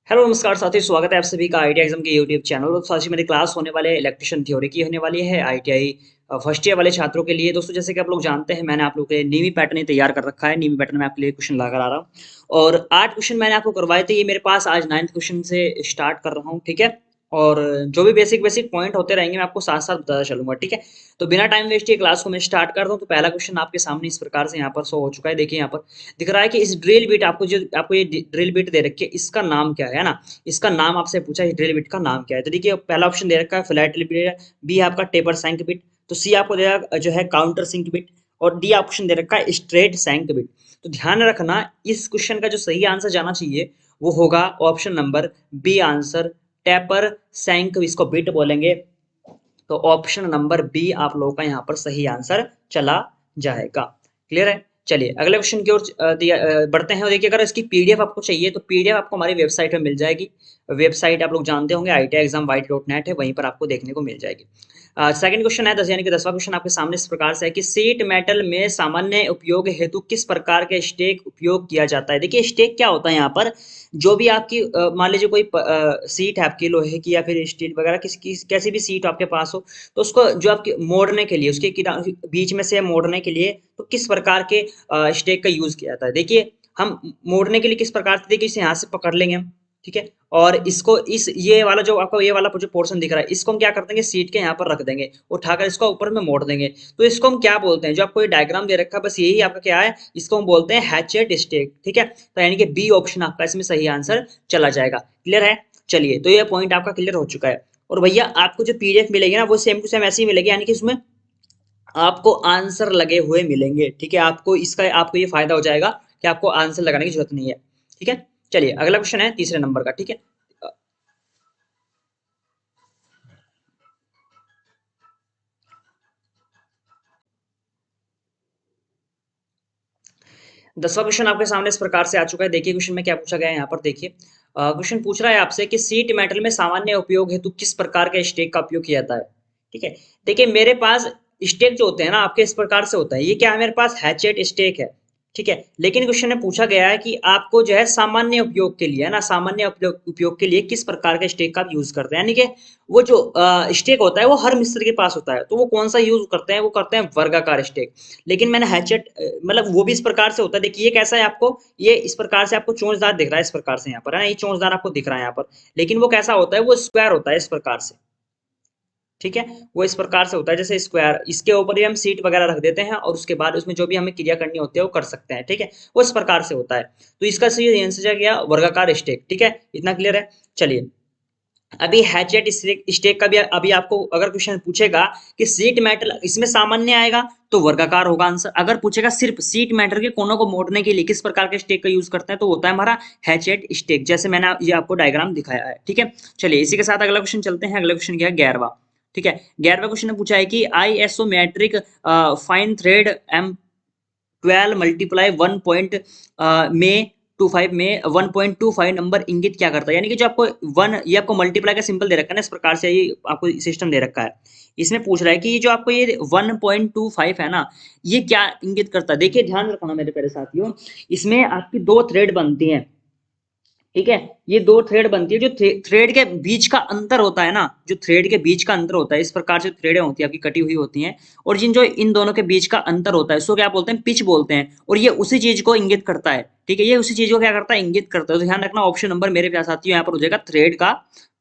Hello नमस्कार साथियों, स्वागत है आप सभी का आईटीआई एग्जाम के यूट्यूब चैनल। और साथ ही मेरी क्लास होने वाले इलेक्ट्रिशियन थ्योरी की होने वाली है आईटीआई फर्स्ट ईयर वाले छात्रों के लिए। दोस्तों, जैसे कि आप लोग जानते हैं, मैंने आप लोगों के लिए नीवी पैटर्न ही तैयार कर रखा है। नीवी पैटर्न में आपके लिए क्वेश्चन ला कर आ रहा हूँ और 8 क्वेश्चन मैंने आपको करवाए थे। ये मेरे पास आज 9th क्वेश्चन से स्टार्ट कर रहा हूँ, ठीक है। और जो भी बेसिक बेसिक पॉइंट होते रहेंगे मैं आपको साथ साथ बताता चलूंगा, ठीक है। तो बिना टाइम वेस्ट किए क्लास को मैं स्टार्ट करता हूँ। तो पहला क्वेश्चन आपके सामने इस प्रकार से यहाँ पर शो हो चुका है। देखिए, यहाँ पर दिख रहा है कि इस ड्रिल बिट आपको ये ड्रिल बिट दे रखी है, इसका नाम क्या है ना। इसका नाम आपसे पूछा है, ड्रिल बिट का नाम क्या है। तो देखिए, पहला ऑप्शन दे रखा है फ्लैट ड्रिल बिट, बी है आपका टेपर सैंक बिट, तो सी आपको दे रखा जो है काउंटर सिंक बिट, और डी ऑप्शन दे रखा है स्ट्रेट सैंक बिट। तो ध्यान रखना, इस क्वेश्चन का जो सही आंसर जाना चाहिए वो होगा option number B answer, taper shank इसको बिट बोलेंगे। तो ऑप्शन नंबर बी आप लोगों का यहाँ पर सही आंसर चला जाएगा। क्लियर है। चलिए अगले क्वेश्चन की ओर बढ़ते हैं। और देखिए, अगर इसकी पीडीएफ आपको चाहिए तो पीडीएफ आपको हमारी वेबसाइट में मिल जाएगी। वेबसाइट आप लोग जानते होंगे, ITIexamwhite.net है, वहीं पर आपको देखने को मिल जाएगी। सेकंड क्वेश्चन है 10 यानी कि 10वां क्वेश्चन आपके सामने इस प्रकार से है कि सीट मेटल में सामान्य उपयोग हेतु किस प्रकार के स्टेक उपयोग किया जाता है। देखिए, स्टेक क्या होता है यहाँ पर, जो भी आपकी मान लीजिए कोई सीट है आपकी लोहे की या फिर स्टील वगैरह कैसी भी सीट आपके पास हो, तो उसको जो आपके मोड़ने के लिए, उसके बीच में से मोड़ने के लिए तो किस प्रकार के स्टेक का यूज किया जाता है। देखिए, हम मोड़ने के लिए किस प्रकार से, देखिए इसे यहाँ से पकड़ लेंगे हम, ठीक है। और इसको इस ये वाला जो आपको ये वाला जो पोर्शन दिख रहा है, इसको हम क्या कर देंगे, सीट के यहाँ पर रख देंगे, उठाकर इसको ऊपर में मोड़ देंगे। तो इसको हम क्या बोलते हैं, जो आपको ये डायग्राम दे रखा है, बस यही आपका क्या है, इसको हम बोलते हैं हैचेट स्टेक, ठीक है। तो यानी कि बी ऑप्शन आपका इसमें सही आंसर चला जाएगा। क्लियर है। चलिए, तो ये पॉइंट आपका क्लियर हो चुका है। और भैया, आपको जो पीडीएफ मिलेगी ना, वो सेम टू सेम ऐसे ही मिलेगी, यानी कि इसमें आपको आंसर लगे हुए मिलेंगे, ठीक है। आपको ये फायदा हो जाएगा कि आपको आंसर लगाने की जरूरत नहीं है, ठीक है। चलिए अगला क्वेश्चन है तीसरे नंबर का, ठीक है। 10वां क्वेश्चन आपके सामने इस प्रकार से आ चुका है। देखिए, क्वेश्चन में क्या पूछा गया है, यहाँ पर देखिए। क्वेश्चन पूछ रहा है आपसे कि सीट मेटल में सामान्य उपयोग हेतु किस प्रकार के स्टेक का उपयोग किया जाता है, ठीक है। देखिए, मेरे पास स्टेक जो होते हैं ना आपके, इस प्रकार से होता है। ये क्या है, मेरे पास हैचेट स्टेक है, ठीक है। लेकिन क्वेश्चन में पूछा गया है कि आपको जो है सामान्य उपयोग के लिए, है ना, सामान्य उपयोग के लिए किस प्रकार के स्टेक का आप यूज करते हैं। यानी कि वो जो स्टेक होता है वो हर मिस्त्री के पास होता है, तो वो कौन सा यूज करते हैं, वो करते हैं वर्गाकार स्टेक। लेकिन मैंने हैचेट मतलब वो भी इस प्रकार से होता है। देखिए, ये कैसा है आपको, ये इस प्रकार से आपको चोंचदार दिख रहा है, इस प्रकार से यहाँ पर है ना, ये चोंचदार आपको दिख रहा है यहाँ पर। लेकिन वो कैसा होता है, वो स्क्वायर होता है इस प्रकार से, ठीक है। वो इस प्रकार से होता है जैसे स्क्वायर, इसके ऊपर ही हम सीट वगैरह रख देते हैं और उसके बाद उसमें जो भी हमें क्रिया करनी होती है वो कर सकते हैं, ठीक है। वो इस प्रकार से होता है। तो इसका सही आंसर क्या, वर्गाकार स्टेक, ठीक है। इतना क्लियर है। चलिए, अभी हैचेट स्टेक का भी अभी आपको अगर क्वेश्चन पूछेगा कि सीट मेटल इसमें सामान्य आएगा तो वर्गाकार होगा आंसर। अगर पूछेगा सिर्फ सीट मेटल के कोनों को मोड़ने के लिए किस प्रकार के स्टेक का यूज करते हैं, तो होता है हमारा हैचेट स्टेक, जैसे मैंने ये आपको डायग्राम दिखाया है, ठीक है। चलिए, इसी के साथ अगला क्वेश्चन चलते हैं। अगला क्वेश्चन क्या है, 11वां, ठीक है। 11वां क्वेश्चन ने पूछा है कि ISO metric fine thread M 12 multiply 1 में 25 में 1.25 नंबर इंगित क्या करता है। यानी कि जो आपको वन, ये आपको मल्टीप्लाई का सिंपल दे रखा है ना, इस प्रकार से ये आपको सिस्टम दे रखा है। इसमें पूछ रहा है कि ये जो आपको ये 1.25 है ना, ये क्या इंगित करता है। देखिए, ध्यान रखना मेरे प्यारे साथियों, इसमें आपकी दो थ्रेड बनती हैं, ठीक है। ये दो थ्रेड बनती है, जो थ्रेड के बीच का अंतर होता है ना, जो थ्रेड के बीच का अंतर होता है, इस प्रकार से थ्रेडें होती है आपकी, कटी हुई होती हैं। और जिन जो इन दोनों के बीच का अंतर होता है उसको क्या बोलते हैं, पिच बोलते हैं। और ये उसी चीज को इंगित करता है, ठीक है। ये उसी चीज को क्या करता है, इंगित करता है। तो ध्यान रखना, ऑप्शन नंबर मेरे प्यारे साथियों यहाँ पर हो जाएगा थ्रेड का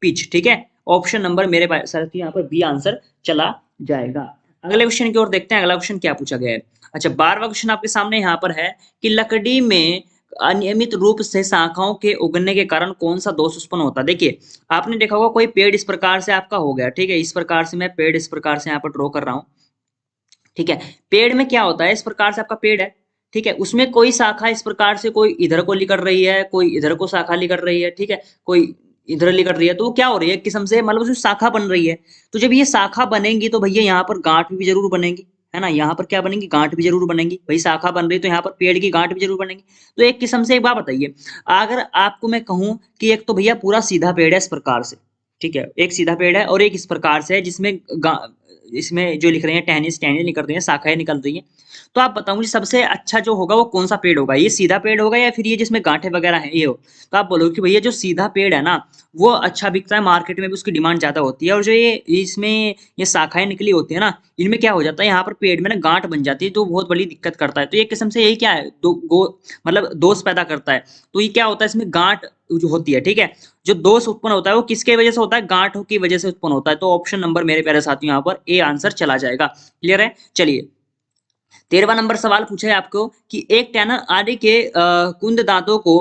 पिच, ठीक है। ऑप्शन नंबर मेरे प्यारे साथियों यहाँ पर बी आंसर चला जाएगा। अगले क्वेश्चन की ओर देखते हैं। अगला क्वेश्चन क्या पूछा गया है। अच्छा, 12वां क्वेश्चन आपके सामने यहाँ पर है कि लकड़ी में अनियमित रूप से शाखाओं के उगने के कारण कौन सा दोष उत्पन्न होता है। देखिए, आपने देखा होगा कोई पेड़ इस प्रकार से आपका हो गया, ठीक है। इस प्रकार से मैं पेड़ इस प्रकार से यहाँ पर ड्रॉ कर रहा हूँ, ठीक है। पेड़ में क्या होता है, इस प्रकार से आपका पेड़ है, ठीक है। उसमें कोई शाखा इस प्रकार से कोई इधर को लिकर रही है, कोई इधर को शाखा लिकर रही है, ठीक है। कोई इधर लिकर रही है, तो वो क्या हो रही है, एक किस्म से मतलब उसमें शाखा बन रही है। तो जब ये शाखा बनेंगी तो भैया यहाँ पर गांठ भी जरूर बनेगी, है ना। यहाँ पर क्या बनेंगी, गांठ भी जरूर बनेंगी। भाई शाखा बन रही तो यहाँ पर पेड़ की गांठ भी जरूर बनेगी। तो एक किस्म से एक बात बताइए, अगर आपको मैं कहूं कि एक तो भैया पूरा सीधा पेड़ है इस प्रकार से, ठीक है, एक सीधा पेड़ है और एक इस प्रकार से है जिसमें इसमें जो लिख रहे हैं टहनियाँ निकल रही हैं, शाखाएं निकल रही हैं। तो आप बताओ मुझे सबसे अच्छा जो होगा वो कौन सा पेड़ होगा, ये सीधा पेड़ होगा या फिर ये जिसमें गांठें वगैरह हैं ये हो। तो आप बोलोगे कि भैया जो सीधा पेड़ है ना वो अच्छा बिकता है, मार्केट में भी उसकी डिमांड ज्यादा होती है, और जो ये इसमें ये शाखाएं निकली होती है ना, इनमें क्या हो जाता है यहाँ पर पेड़ में ना गांठ बन जाती है, तो बहुत बड़ी दिक्कत करता है। तो एक किस्म से यही क्या है, मतलब दोष पैदा करता है। तो ये क्या होता है, इसमें गांठ जो होती है, ठीक है, जो दोष उत्पन्न होता है वो किसके वजह से होता है, गांठों की वजह से उत्पन्न होता है। तो ऑप्शन नंबर मेरे प्यारे साथियों यहाँ पर ए आंसर चला जाएगा। क्लियर है। चलिए 13वां नंबर सवाल पूछा है आपको कि एक टैनर आरी के कुंद दांतों को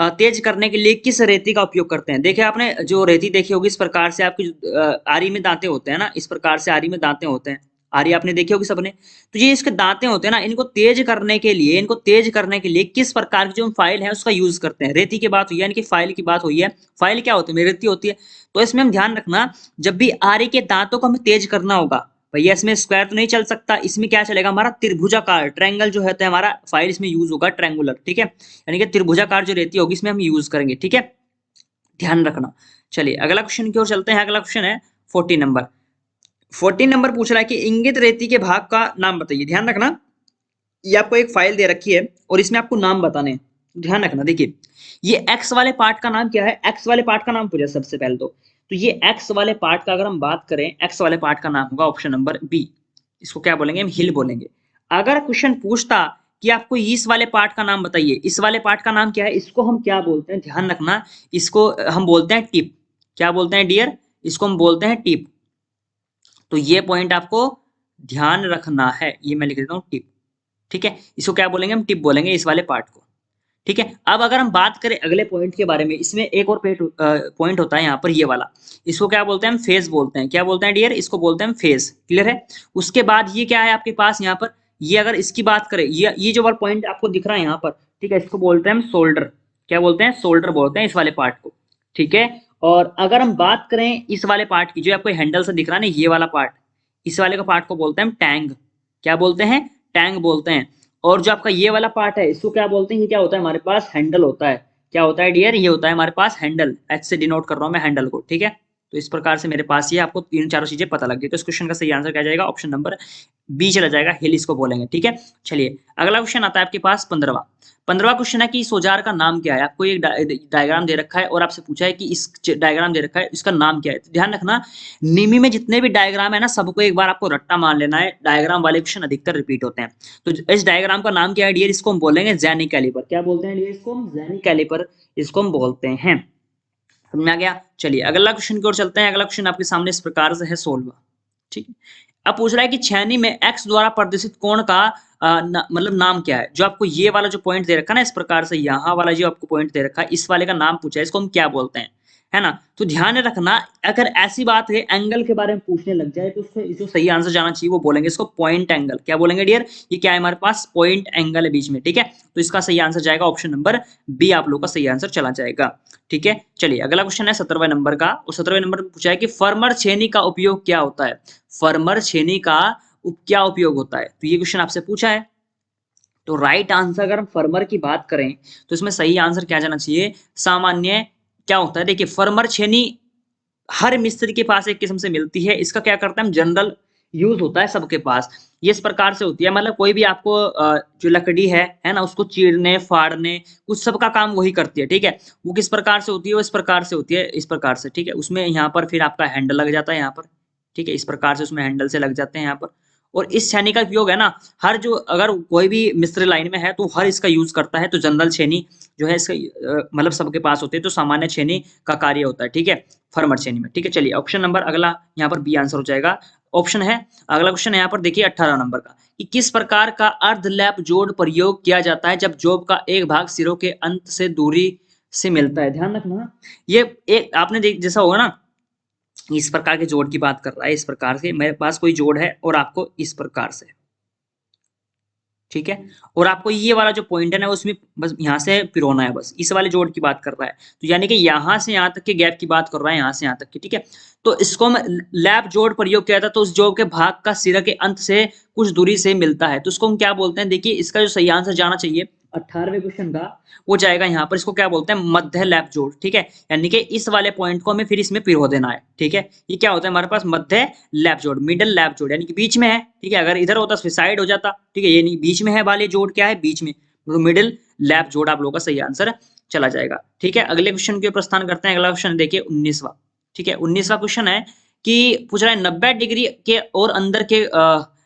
तेज करने के लिए किस रेती का उपयोग करते हैं। देखिए आपने जो रेती देखी होगी, इस प्रकार से आपकी आरी में दांते होते हैं ना, इस प्रकार से आरी में दांते होते हैं, आरी आपने देखी होगी सबने। तो ये इसके दांते होते हैं ना, इनको तेज करने के लिए, किस प्रकार की जो फाइल है उसका यूज करते हैं। रेती की बात हुई है, यानी कि फाइल की बात हुई है। फाइल क्या होती है, रेती होती है। तो इसमें हम ध्यान रखना, जब भी आरी के दांतों को हमें तेज करना होगा, भैया इसमें स्क्वायर तो नहीं चल सकता, इसमें क्या चलेगा हमारा त्रिभुजाकार, ट्रायंगल जो है तो हमारा फाइल इसमें यूज होगा ट्रायंगुलर, ठीक है, यानी कि त्रिभुजाकार जो रेती होगी इसमें हम यूज करेंगे, ठीक है, ध्यान रखना। चलिए अगला क्वेश्चन की ओर चलते हैं। अगला क्वेश्चन है 14 नंबर। 14 नंबर पूछ रहा है कि इंगित रेती के भाग का नाम बताइए। ध्यान रखना, ये आपको एक फाइल दे रखी है और इसमें आपको नाम बताने हैं। ध्यान रखना, देखिए ये एक्स वाले पार्ट का नाम क्या है, एक्स वाले पार्ट का नाम पूछा सबसे पहले तो ये एक्स वाले पार्ट का अगर हम बात करें, एक्स वाले पार्ट का नाम होगा ऑप्शन नंबर बी, इसको क्या बोलेंगे, हम हिल बोलेंगे। अगर क्वेश्चन पूछता कि आपको इस वाले पार्ट का नाम बताइए, इस वाले पार्ट का नाम क्या है, इसको हम क्या बोलते हैं, ध्यान रखना, इसको हम बोलते हैं टिप। क्या बोलते हैं डियर, इसको हम बोलते हैं टिप। तो ये पॉइंट आपको ध्यान रखना है, ये मैं लिख देता हूँ टिप, ठीक है, इसको क्या बोलेंगे, हम टिप बोलेंगे इस वाले पार्ट को, ठीक है। अब अगर हम बात करें अगले पॉइंट के बारे में, इसमें एक और पॉइंट होता है यहाँ पर, ये वाला, इसको क्या बोलते हैं, हम फेज बोलते हैं। क्या बोलते हैं डियर, इसको बोलते हैं हम फेज। क्लियर है। उसके बाद ये क्या है आपके पास यहाँ पर, ये अगर इसकी बात करें, ये जो वाला पॉइंट आपको दिख रहा है यहाँ पर, ठीक है, इसको बोलते हैं हम शोल्डर। क्या बोलते हैं, शोल्डर बोलते हैं इस वाले पार्ट को, ठीक है। और अगर हम बात करें इस वाले पार्ट की, जो आपको हैंडल से दिख रहा है ना ये वाला पार्ट, इस वाले का पार्ट को बोलते हैं हम टैंग। क्या बोलते हैं, टैंग बोलते हैं। और जो आपका ये वाला पार्ट है इसको क्या बोलते हैं, ये क्या होता है, हमारे पास हैंडल होता है। क्या होता है डियर, ये होता है हमारे पास हैंडल, एच से डिनोट कर रहा हूं मैं हैंडल को, ठीक है। तो इस प्रकार से मेरे पास ये आपको तीन चारों चीजें पता लग गई। तो इस क्वेश्चन का सही आंसर क्या जाएगा, ऑप्शन नंबर बी चला जाएगा, हिल इसको बोलेंगे, ठीक है। चलिए अगला क्वेश्चन आता है आपके पास 15वां। 15वां क्वेश्चन है कि इस औजार का नाम क्या है। आपको एक डायग्राम दे रखा है और आपसे पूछा है कि इस डायग्राम दे रखा है, इसका नाम क्या है। तो ध्यान रखना, निमी में जितने भी डायग्राम है ना, सबको एक बार आपको रट्टा मान लेना है, डायग्राम वाले क्वेश्चन अधिकतर रिपीट होते हैं। तो इस डायग्राम का नाम क्या है डियर, इसको हम बोलेंगे जेनी कैलिपर। क्या बोलते हैं डियर, इसको हम जेनी कैलिपर इसको हम बोलते हैं। समझ में आ गया। चलिए अगला क्वेश्चन की ओर चलते हैं। अगला क्वेश्चन आपके सामने इस प्रकार से है 16वां, ठीक है। अब पूछ रहा है कि छेनी में एक्स द्वारा प्रदर्शित कोण का मतलब नाम क्या है। जो आपको ये वाला जो पॉइंट दे रखा है ना, इस प्रकार से यहाँ वाला जो आपको पॉइंट दे रखा है, इस वाले का नाम पूछा है, इसको हम क्या बोलते हैं, है ना। तो ध्यान रखना, अगर ऐसी बात है एंगल के बारे में पूछने लग जाए तो उससे जो सही आंसर जाना चाहिए वो बोलेंगे इसको पॉइंट एंगल। क्या बोलेंगे डियर, ये क्या है हमारे पास, पॉइंट एंगल है बीच में, ठीक है। तो इसका सही आंसर जाएगा ऑप्शन नंबर बी, आप लोग का सही आंसर चला जाएगा, ठीक है। चलिए अगला क्वेश्चन है 17वें नंबर का, और 17वें नंबर में पूछा है कि फर्मर छेनी का उपयोग क्या होता है। फर्मर छेनी का क्या उपयोग होता है, तो ये क्वेश्चन आपसे पूछा है। तो राइट आंसर अगर हम फर्मर की बात करें तो इसमें सही आंसर क्या जाना चाहिए, सामान्य क्या होता है। देखिए फर्मर छेनी हर मिस्त्री के पास एक किस्म से मिलती है, इसका क्या करता है हम जनरल यूज होता है सबके पास। ये इस प्रकार से होती है, मतलब कोई भी आपको जो लकड़ी है ना, उसको चीरने फाड़ने कुछ सबका काम वही करती है, ठीक है। वो किस प्रकार से होती है, वो इस प्रकार से होती है, इस प्रकार से, ठीक है। उसमें यहाँ पर फिर आपका हैंडल लग जाता है यहाँ पर, ठीक है, इस प्रकार से उसमें हैंडल से लग जाते हैं यहाँ पर। और इस छेनी का उपयोग है ना, हर जो अगर कोई भी मिस्त्री लाइन में है तो हर इसका यूज करता है। तो जनरल छेनी जो है इसका मतलब सबके पास होती है, तो सामान्य छेनी का कार्य होता है, ठीक है, फर्मर छेनी में, ठीक है। चलिए ऑप्शन नंबर अगला यहाँ पर बी आंसर हो जाएगा। ऑप्शन है अगला क्वेश्चन है यहाँ पर देखिए 18 नंबर का, कि किस प्रकार का अर्धलैप जोड़ प्रयोग किया जाता है जब जॉब का एक भाग सिरों के अंत से दूरी से मिलता है। ध्यान रखना, ये एक आपने देख जैसा होगा ना, इस प्रकार के जोड़ की बात कर रहा है, इस प्रकार से मेरे पास कोई जोड़ है और आपको इस प्रकार से, ठीक है, और आपको ये वाला जो पॉइंट है ना उसमें बस यहाँ से पिरोना है, बस इस वाले जोड़ की बात कर रहा है। तो यानी कि यहाँ से यहाँ तक के गैप की बात कर रहा है, यहाँ से यहाँ तक की, ठीक है। तो इसको हम लैप जोड़ प्रयोग किया था, तो उस जोड़ के भाग का सिरा के अंत से कुछ दूरी से मिलता है, तो उसको हम क्या बोलते हैं। देखिए इसका जो सही आंसर जाना चाहिए 18वें क्वेश्चन का, वो जाएगा यहाँ पर, इसको क्या बोलते हैं, मध्य लैप जोड़, ठीक है। यानी कि इस वाले पॉइंट को हमें फिर इसमें पिरो देना है, ठीक है। ये क्या होता है हमारे पास, मध्य लैप जोड़, मिडल लैप जोड़, यानी कि बीच में है, ठीक है। अगर इधर होता फिर साइड हो जाता, ठीक है। ये नहीं, बीच में है वाले जोड़, क्या है, बीच में, तो मिडिल लैप जोड़ आप लोगों का सही आंसर चला जाएगा, ठीक है। अगले क्वेश्चन के प्रस्थान करते हैं। अगला क्वेश्चन देखिए 19वां, ठीक है। 19वां क्वेश्चन है कि पूछ रहा है 90 डिग्री के और अंदर के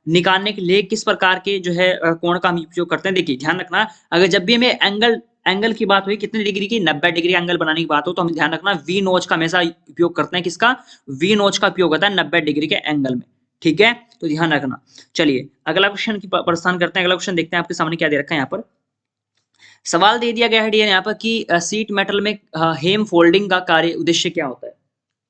निकालने के लिए किस प्रकार के जो है कोण का हम उपयोग करते हैं। देखिए ध्यान रखना, अगर जब भी हमें एंगल की बात हुई, कितने डिग्री की, 90 डिग्री एंगल बनाने की बात हो, तो हम ध्यान रखना वी नोच का हमेशा उपयोग करते हैं। किसका, वी नोच का उपयोग होता है 90 डिग्री के एंगल में, ठीक है। तो ध्यान रखना। चलिए अगला क्वेश्चन की प्रस्थान करते हैं। अगला क्वेश्चन देखते हैं आपके सामने क्या दे रखा है। यहाँ पर सवाल दे दिया गया है यहाँ पर कि सीट मेटल में हेम फोल्डिंग का कार्य उद्देश्य क्या होता है,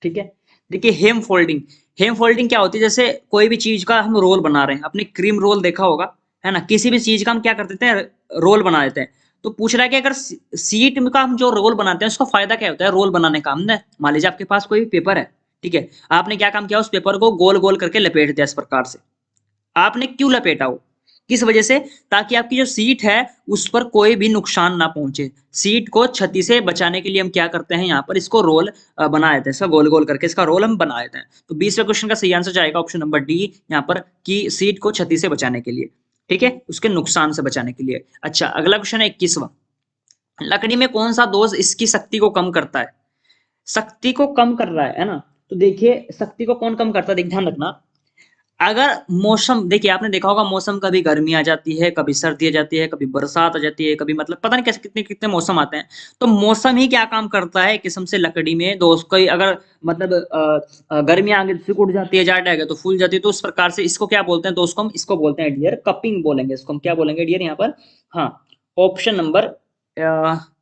ठीक है। देखिए हेम फोल्डिंग क्या होती है, जैसे कोई भी चीज का हम रोल बना रहे हैं, अपने क्रीम रोल देखा होगा, है ना। किसी भी चीज का हम क्या कर देते हैं, रोल बना देते हैं। तो पूछ रहा है कि अगर सीट का हम जो रोल बनाते हैं उसका फायदा क्या होता है, रोल बनाने का। हमने मान लीजिए आपके पास कोई पेपर है, ठीक है। आपने क्या काम किया, उस पेपर को गोल गोल करके लपेट दिया इस प्रकार से। आपने क्यों लपेटा वो, किस वजह से, ताकि आपकी जो सीट है उस पर कोई भी नुकसान ना पहुंचे। सीट को क्षति से बचाने के लिए हम क्या करते हैं, यहाँ पर इसको रोल बना देते हैं, इसका गोल गोल करके इसका रोल हम बना देते हैं। तो 20वें क्वेश्चन का सही आंसर जाएगा ऑप्शन नंबर डी यहाँ पर, कि सीट को क्षति से बचाने के लिए, ठीक है, उसके नुकसान से बचाने के लिए। अच्छा अगला क्वेश्चन है 21वां, लकड़ी में कौन सा दोष इसकी शक्ति को कम करता है, शक्ति को कम कर रहा है ना। तो देखिए शक्ति को कौन कम करता है, ध्यान रखना। अगर मौसम, देखिए आपने देखा होगा मौसम, कभी गर्मी आ जाती है, कभी सर्दी आ जाती है, कभी बरसात आ जाती है, कभी मतलब पता नहीं कैसे कितने कितने मौसम आते हैं। तो मौसम ही क्या काम करता है, किस्म से लकड़ी में दोस्त कोई अगर मतलब गर्मी आ गई तो सिकुड़ जाती है, जाट आ गया तो फूल जाती है। तो उस प्रकार से इसको क्या बोलते हैं दोस्त को, हम इसको बोलते हैं डियर कपिंग बोलेंगे, इसको हम क्या बोलेंगे डियर यहाँ पर। हाँ ऑप्शन नंबर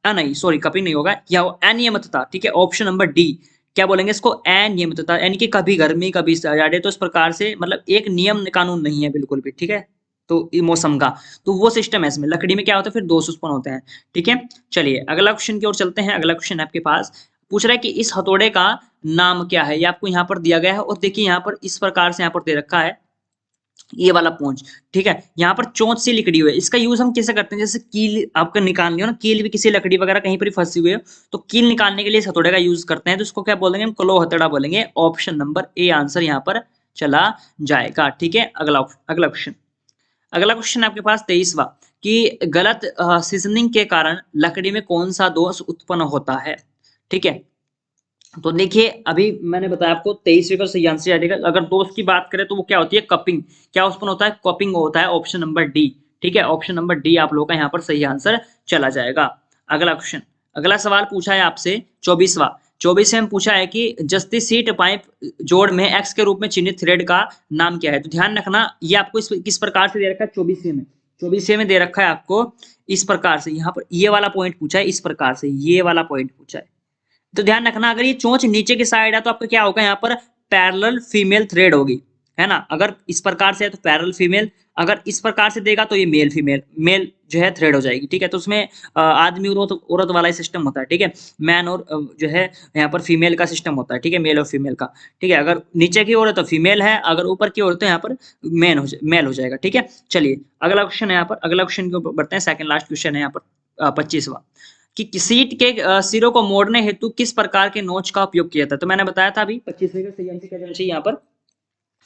नहीं सॉरी, कपिंग नहीं होगा, या अनियमितता, ठीक है। ऑप्शन नंबर डी क्या बोलेंगे इसको, अनियमितता, यानी कि कभी गर्मी कभी जाड़े, तो इस प्रकार से मतलब एक नियम कानून नहीं है बिल्कुल भी, ठीक है। तो मौसम का तो वो सिस्टम है इसमें, लकड़ी में क्या होता है फिर दोष उत्पन्न होते हैं, ठीक है। चलिए अगला क्वेश्चन की ओर चलते हैं। अगला क्वेश्चन आपके पास पूछ रहा है कि इस हथौड़े का नाम क्या है, ये आपको यहाँ पर दिया गया है। और देखिए यहाँ पर इस प्रकार से यहाँ पर दे रखा है ये वाला पूंछ, ठीक है। यहाँ पर चोंच सी लकड़ी हुई है, इसका यूज हम कैसे करते हैं, जैसे कील आपका निकाल लियो ना, कील भी किसी लकड़ी वगैरह कहीं पर फंसी हुई है, तो कील निकालने के लिए इस हथौड़े का यूज करते हैं। तो इसको क्या बोलेंगे, हम क्लो हथौड़ा बोलेंगे। ऑप्शन नंबर ए आंसर यहाँ पर चला जाएगा, ठीक है। अगला अगला क्वेश्चन, अगला क्वेश्चन आपके पास 23वां, कि गलत सीजनिंग के कारण लकड़ी में कौन सा दोष उत्पन्न होता है, ठीक है। तो देखिए अभी मैंने बताया आपको 23वें का सही आंसर आएगा। अगर दोष की बात करें तो वो क्या होती है, कपिंग, क्या उत्पन्न होता है, कपिंग होता है। ऑप्शन नंबर डी, ठीक है। ऑप्शन नंबर डी आप लोगों का यहाँ पर सही आंसर चला जाएगा। अगला क्वेश्चन, अगला सवाल पूछा है आपसे 24वां, 24 में पूछा है कि जस्ती सीट पाइप जोड़ में एक्स के रूप में चिन्हित थ्रेड का नाम क्या है। तो ध्यान रखना ये आपको किस प्रकार से दे रखा है, 24वें में दे रखा है आपको इस प्रकार से। यहाँ पर ये वाला पॉइंट पूछा है इस प्रकार से, ये वाला पॉइंट पूछा है। तो ध्यान रखना अगर ये चोंच नीचे की साइड है तो आपका क्या होगा, यहाँ पर पैरेलल फीमेल थ्रेड होगी, है ना। अगर इस प्रकार से है तो पैरेलल फीमेल, अगर इस प्रकार से देगा तो ये मेल फीमेल, मेल जो है थ्रेड हो जाएगी, ठीक है। तो उसमें आदमी और औरत वाला सिस्टम होता है, ठीक है। मैन और जो है यहाँ पर फीमेल का सिस्टम होता है, ठीक है, मेल और फीमेल का, ठीक है। अगर नीचे की ओर है तो फीमेल है, अगर ऊपर की ओर तो यहाँ पर मेल हो जाएगा, ठीक है। चलिए अगला क्वेश्चन है यहाँ पर, अगला क्वेश्चन के ऊपर बढ़ते हैं। सेकंड लास्ट क्वेश्चन है यहाँ पर 25वां, कि सीट के सिरों को मोड़ने हेतु किस प्रकार के नोच का उपयोग किया था। तो मैंने बताया था अभी 25वें का सही आंसर क्या जाना चाहिए यहाँ पर,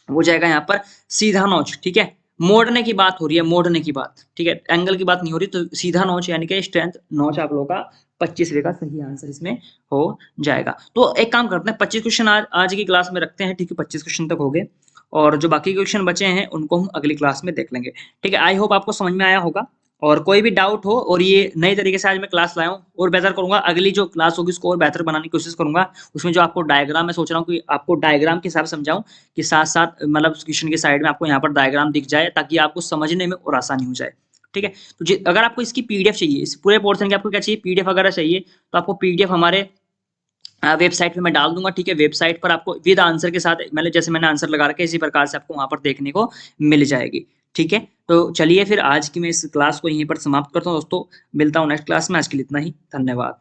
वो जाएगा यहाँ पर सीधा नोच, ठीक है। मोड़ने की बात हो रही है, मोड़ने की बात, ठीक है, एंगल की बात नहीं हो रही। तो सीधा नोच यानी कि स्ट्रेंथ नोच आप लोगों का 25वें का सही आंसर इसमें हो जाएगा। तो एक काम करते हैं 25 क्वेश्चन आज की क्लास में रखते हैं, ठीक है। 25 क्वेश्चन तक हो गए और जो बाकी क्वेश्चन बचे हैं उनको हम अगली क्लास में देख लेंगे, ठीक है। आई होप आपको समझ में आया होगा। और कोई भी डाउट हो और ये नए तरीके से आज मैं क्लास लाया हूँ, और बेहतर करूंगा अगली जो क्लास होगी उसको और बेहतर बनाने की कोशिश करूंगा। उसमें जो आपको डायग्राम मैं सोच रहा हूँ कि आपको डायग्राम के हिसाब से समझाऊं, कि साथ साथ मतलब क्वेश्चन के साइड में आपको यहाँ पर डायग्राम दिख जाए, ताकि आपको समझने में और आसानी हो जाए, ठीक है। तो अगर आपको इसकी पीडीएफ चाहिए, इस पूरे पोर्शन की आपको क्या चाहिए, पीडीएफ वगैरह चाहिए, तो आपको पीडीएफ हमारे वेबसाइट पे मैं डाल दूंगा, ठीक है। वेबसाइट पर आपको विद आंसर के साथ, मतलब जैसे मैंने आंसर लगा रखा है इसी प्रकार से आपको वहां पर देखने को मिल जाएगी, ठीक है। तो चलिए फिर आज की मैं इस क्लास को यहीं पर समाप्त करता हूँ दोस्तों, मिलता हूँ नेक्स्ट क्लास में। आज के लिए इतना ही, धन्यवाद।